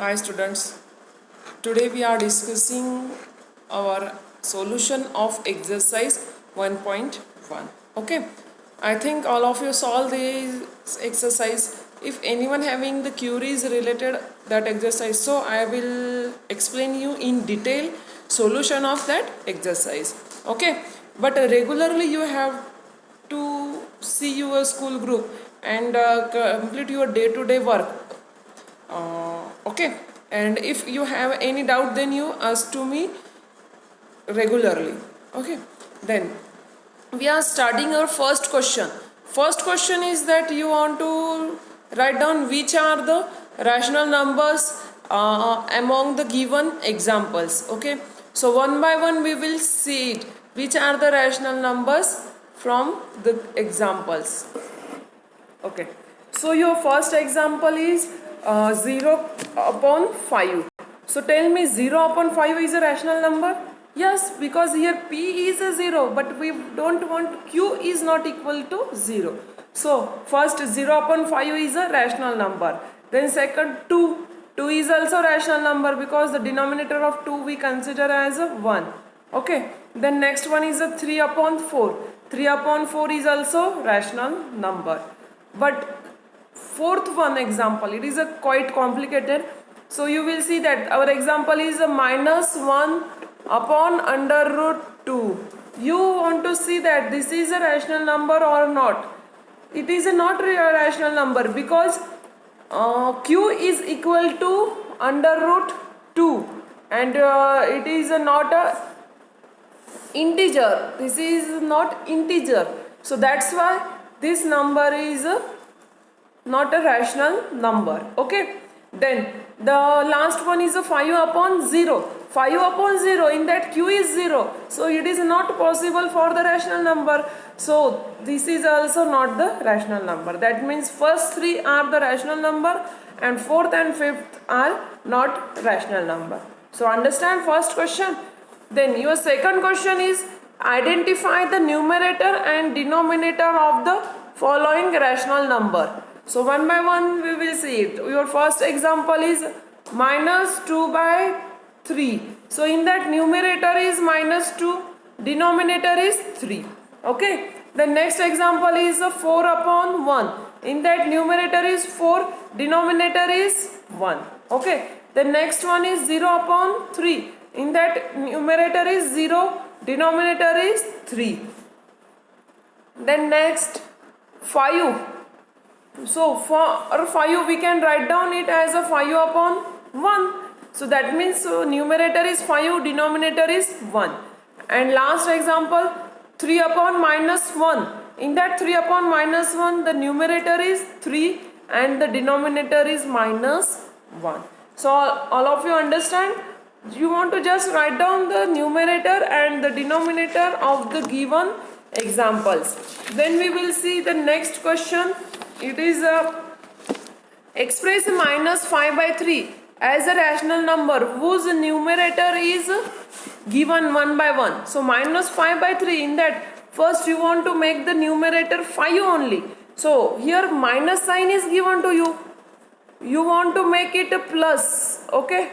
Hi students, today we are discussing our solution of exercise 1.1. Okay, I think all of you solved this exercise. If anyone having the queries related that exercise, so I will explain you in detail solution of that exercise. Okay, but regularly you have to see your school group and complete your day-to-day work. Okay, and if you have any doubt, then you ask to me regularly. Okay, then we are starting our first question. First question is that you want to write down which are the rational numbers among the given examples. Okay, so one by one we will see it which are the rational numbers from the examples. Okay, so your first example is 0 upon 5. So tell me, 0 upon 5 is a rational number? Yes, because here p is a 0, but we don't want q is not equal to 0. So first 0 upon 5 is a rational number. Then second 2. 2 is also rational number because the denominator of 2 we consider as a 1. Okay, then next one is a 3 upon 4. 3 upon 4 is also rational number. But fourth one example, it is a quite complicated. So you will see that our example is a minus 1 upon under root 2. You want to see that this is a rational number or not. It is a not a rational number because q is equal to under root 2 and it is not a integer. This is not integer. So that's why this number is not a rational number. Okay, then the last one is a 5 upon 0. 5 upon 0, in that q is 0, so it is not possible for the rational number. So this is also not the rational number. That means first three are the rational number and fourth and fifth are not rational number. So understand first question. Then your second question is identify the numerator and denominator of the following rational number. So one by one we will see it. Your first example is minus 2 by 3. So in that numerator is minus 2, denominator is 3. Okay. The next example is 4 upon 1. In that numerator is 4, denominator is 1. Okay. The next one is 0 upon 3. In that numerator is 0, denominator is 3. Then next 5. So for 5 we can write down it as a 5 upon 1. So that means numerator is 5, denominator is 1. And last example 3 upon minus 1. In that 3 upon minus 1 the numerator is 3 and the denominator is minus 1. So all of you understand? You want to just write down the numerator and the denominator of the given examples. Then we will see the next question. It is express minus 5 by 3 as a rational number whose numerator is given 1 by 1. So minus 5 by 3, in that first you want to make the numerator 5 only. So here minus sign is given to you. You want to make it a plus. Okay.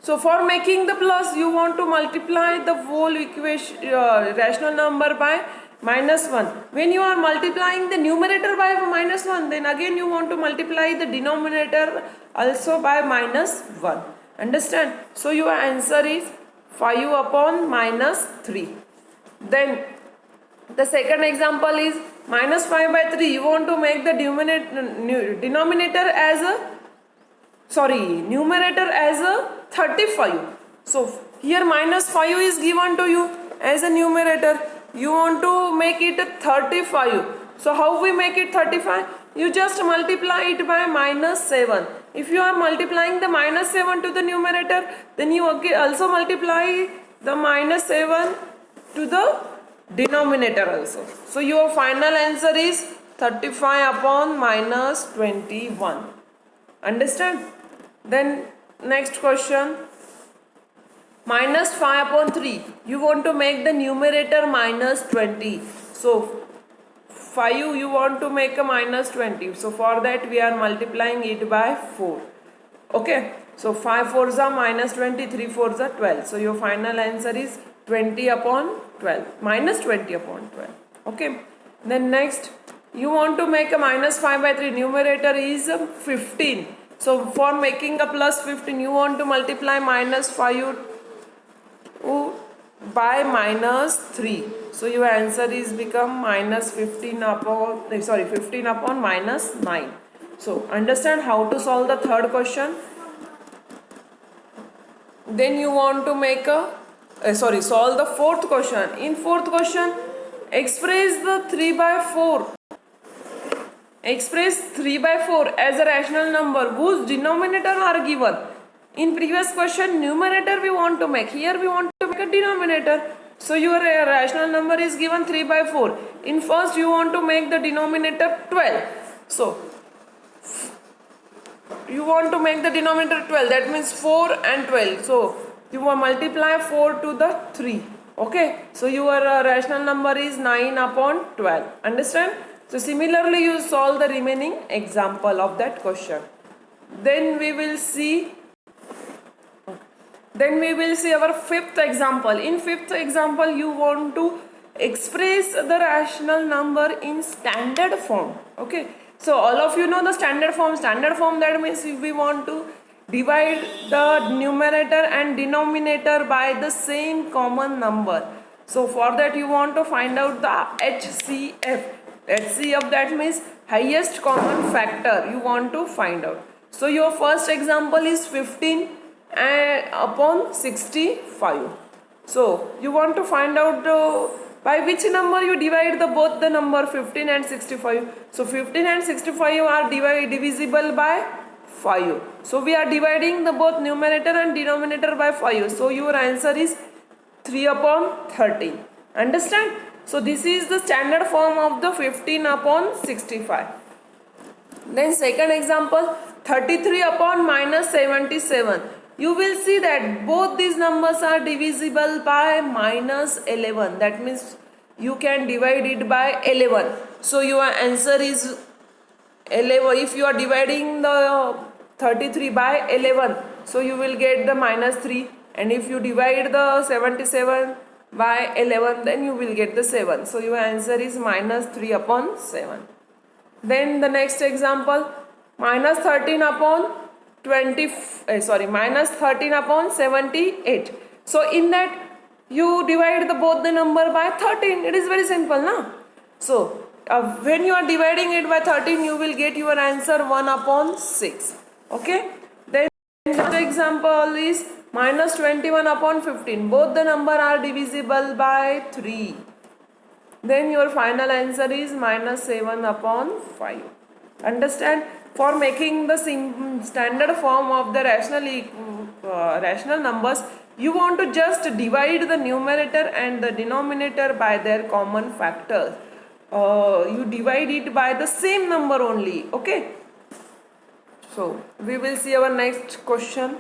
So for making the plus you want to multiply the whole equation rational number by minus 1. When you are multiplying the numerator by minus 1, then again you want to multiply the denominator also by minus 1. Understand? So your answer is 5 upon minus 3. Then the second example is minus 5 by 3. You want to make the denominator as a numerator as a 35. So here minus 5 is given to you as a numerator. You want to make it 35. So how we make it 35? You just multiply it by minus 7. If you are multiplying the minus 7 to the numerator, then you also multiply the minus 7 to the denominator also. So your final answer is 35 upon minus 21. Understand? Then next question. Minus 5 upon 3. You want to make the numerator minus 20. So 5 you want to make a minus 20. So for that we are multiplying it by 4. Okay, so 5 fours are minus 20, 3 fours are 12. So your final answer is 20 upon 12, minus 20 upon 12. Okay, then next you want to make a minus 5 by 3, numerator is 15. So for making a plus 15, you want to multiply minus 5 by minus 3. So your answer is become minus 15 upon, 15 upon minus 9. So understand how to solve the third question. Then you want to make a solve the fourth question. In fourth question, express the 3 by 4. Express 3 by 4 as a rational number whose denominator are given. In previous question, numerator we want to make. Here we want to make a denominator. So your rational number is given 3 by 4. In first you want to make the denominator 12. So you want to make the denominator 12, that means 4 and 12. So you will multiply 4 to the 3. Okay, so your rational number is 9 upon 12. Understand? So similarly you solve the remaining example of that question. Then we will see our fifth example. In fifth example you want to express the rational number in standard form. Okay, so all of you know the standard form. Standard form, that means if we want to divide the numerator and denominator by the same common number. So for that you want to find out the HCF. HCF, that means highest common factor you want to find out. So your first example is 15 upon 65. So you want to find out by which number you divide both the number 15 and 65. So 15 and 65 are divisible by 5. So we are dividing both numerator and denominator by 5. So your answer is 3 upon 13. Understand? So this is the standard form of the 15 upon 65. Then second example, 33 upon minus 77. You will see that both these numbers are divisible by minus 11. That means you can divide it by 11. So your answer is 11. If you are dividing the 33 by 11, so you will get the minus 3. And if you divide the 77 by 11, then you will get the 7. So your answer is minus 3 upon 7. Then the next example, minus 13 upon minus 13 upon 78. So in that you divide both the number by 13. It is very simple, na? So when you are dividing it by 13, you will get your answer 1 upon 6. Okay. Then the example is minus 21 upon 15. Both the number are divisible by 3. Then your final answer is minus 7 upon 5. Understand? For making the standard form of the rational numbers, you want to just divide the numerator and the denominator by their common factors. You divide it by the same number only. Okay. So we will see our next question.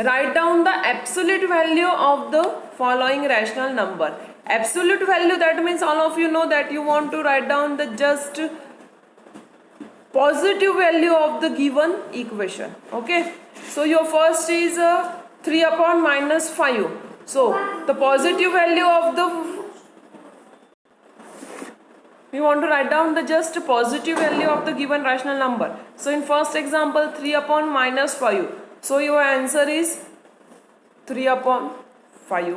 Write down the absolute value of the following rational number. Absolute value, that means all of you know that you want to write down the just positive value of the given equation. Okay. So your first is 3 upon minus 5. So the positive value of we want to write down the just positive value of the given rational number. So in first example, 3 upon minus 5. So your answer is 3 upon 5.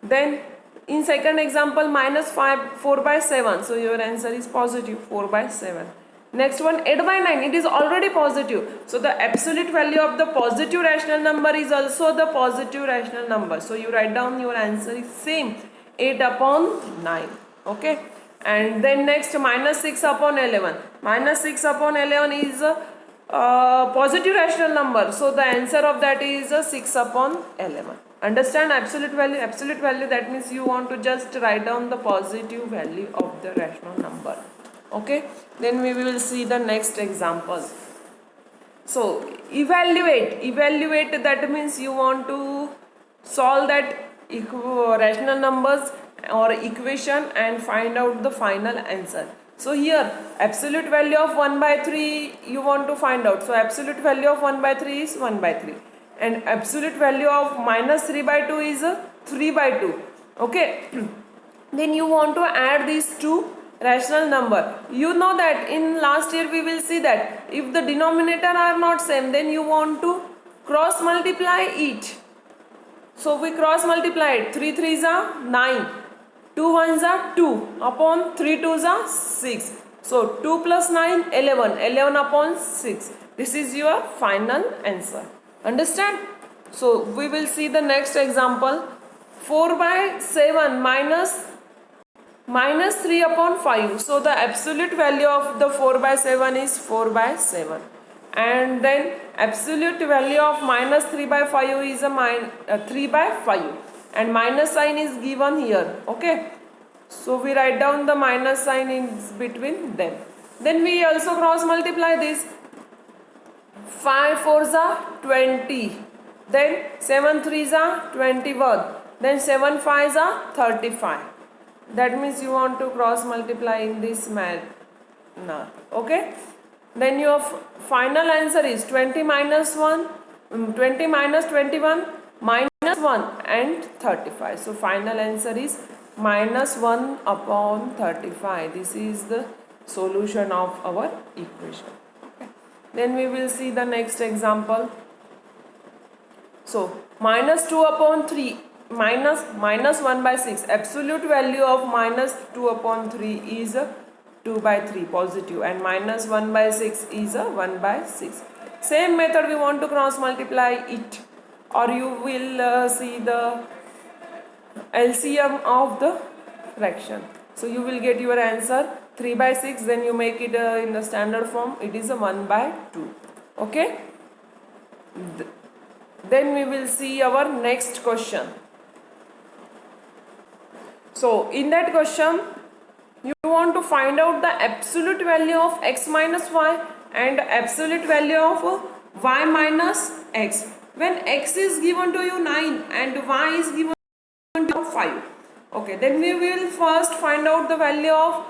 Then in second example, minus 4 by 7. So your answer is positive 4 by 7. Next one, 8 by 9. It is already positive. So the absolute value of the positive rational number is also the positive rational number. So you write down your answer is same, 8 upon 9. Okay. And then next, minus 6 upon 11. Minus 6 upon 11 is a positive rational number. So the answer of that is 6 upon 11. Understand? Absolute value. Absolute value, that means you want to just write down the positive value of the rational number. Okay. Then we will see the next examples. So evaluate, that means you want to solve that rational numbers or equation and find out the final answer. So here absolute value of 1 by 3 you want to find out. So absolute value of 1 by 3 is 1 by 3 and absolute value of minus 3 by 2 is 3 by 2. Okay. Then you want to add these two rational number. You know that in last year we will see that if the denominator are not same, then you want to cross multiply it. So we cross multiply it. 3 3s are 9, 2 1s are 2 upon 3 2s are 6. So 2 plus 9 11, 11 upon 6. This is your final answer. Understand? So we will see the next example. 4 by 7 minus 3 upon 5. So the absolute value of the 4 by 7 is 4 by 7. And then absolute value of minus 3 by 5 is 3 by 5. And minus sign is given here. Okay. So we write down the minus sign is between them. Then we also cross multiply this. 5 4s are 20. Then 7 3s are 21. Then 7 5s are 35. That means you want to cross multiply in this manner. Okay. Then your final answer is 20 minus 1, 20 minus 21 minus 1 and 35. So final answer is minus 1 upon 35. This is the solution of our equation. Okay. Then we will see the next example. So minus 2 upon 3 minus 1 by 6. Absolute value of minus 2 upon 3 is 2 by 3 positive and minus 1 by 6 is 1 by 6. Same method we want to cross multiply it, or you will see the LCM of the fraction. So you will get your answer 3 by 6, then you make it in the standard form, it is a 1 by 2. Okay. Then we will see our next question. So in that question you want to find out the absolute value of x minus y and absolute value of y minus x. When x is given to you 9 and y is given to you 5. Okay, then we will first find out the value of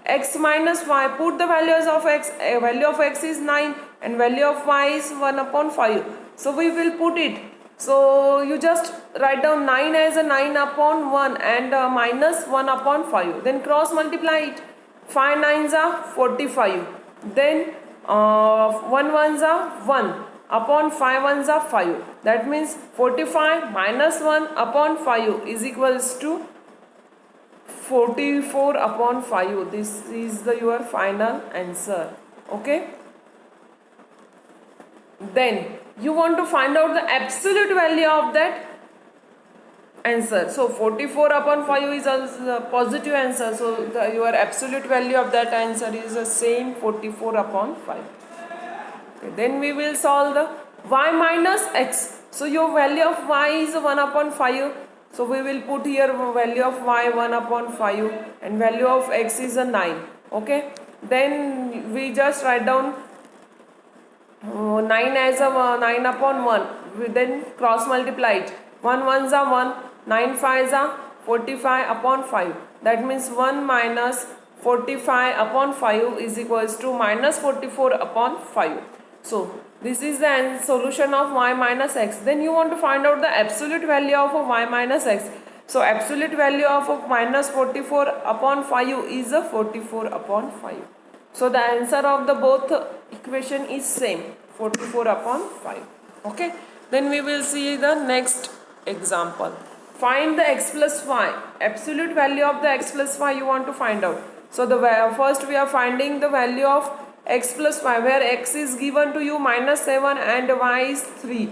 x minus y. Put the values of x. Value of x is 9 and value of y is 1 upon 5. So we will put it. So you just write down 9 as a 9 upon 1 and minus 1 upon 5. Then cross multiply it. 5 9s are 45. Then 1 1s are 1 upon 5 1s are 5. That means 45 minus 1 upon 5 is equals to 44 upon 5. This is your final answer. Okay. Then you want to find out the absolute value of that answer. So 44 upon 5 is also a positive answer. So your absolute value of that answer is the same 44 upon 5. Okay, then we will solve the y minus x. So your value of y is 1 upon 5. So we will put here value of y 1 upon 5 and value of x is a 9. Okay. Then we just write down 9 as a 9 upon 1. We then cross multiply it. 1 1s are 1. 9 5s are 45 upon 5. That means 1 minus 45 upon 5 is equals to minus 44 upon 5. So this is the solution of y minus x. Then you want to find out the absolute value of y minus x. So absolute value of minus 44 upon 5 is a 44 upon 5. So the answer of the both equation is same, 44 upon 5. Okay. Then we will see the next example. Find the x plus y. Absolute value of the x plus y you want to find out. So the first we are finding the value of x plus y, where x is given to you minus 7 and y is 3.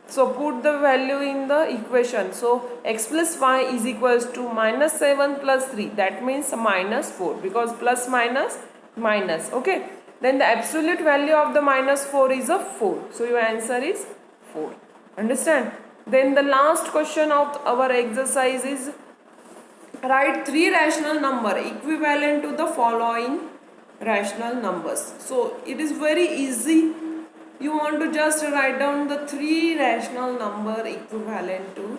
So put the value in the equation. So x plus y is equals to minus 7 plus 3. That means minus 4, because plus minus minus. Okay. Then the absolute value of the minus 4 is a 4. So your answer is 4. Understand? Then the last question of our exercise is write 3 rational number equivalent to the following rational numbers. So it is very easy. You want to just write down the 3 rational number equivalent to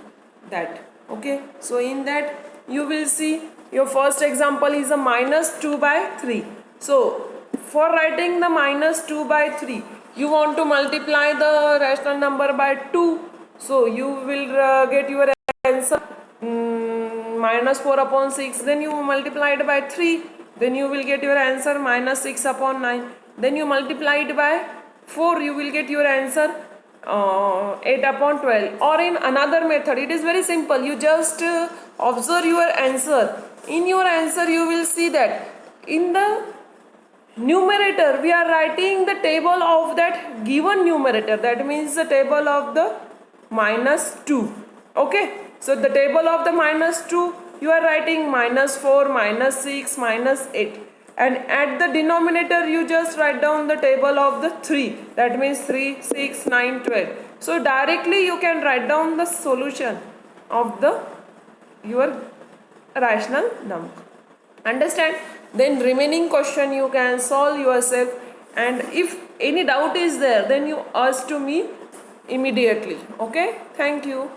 that. Okay. So in that you will see your first example is a minus 2 by 3. So for writing the minus 2 by 3, you want to multiply the rational number by 2. So you will get your answer minus 4 upon 6. Then you multiply it by 3. Then you will get your answer minus 6 upon 9. Then you multiply it by 4. You will get your answer 8 upon 12. Or in another method, it is very simple. You just observe your answer. In your answer, you will see that in the numerator we are writing the table of that given numerator, that means the table of the minus 2. Okay, so the table of the minus 2 you are writing minus 4, minus 6, minus 8, and at the denominator you just write down the table of the 3, that means 3, 6, 9, 12. So directly you can write down the solution of the your rational number. Understand? Then remaining question you can solve yourself, and if any doubt is there then you ask to me immediately. Okay, thank you.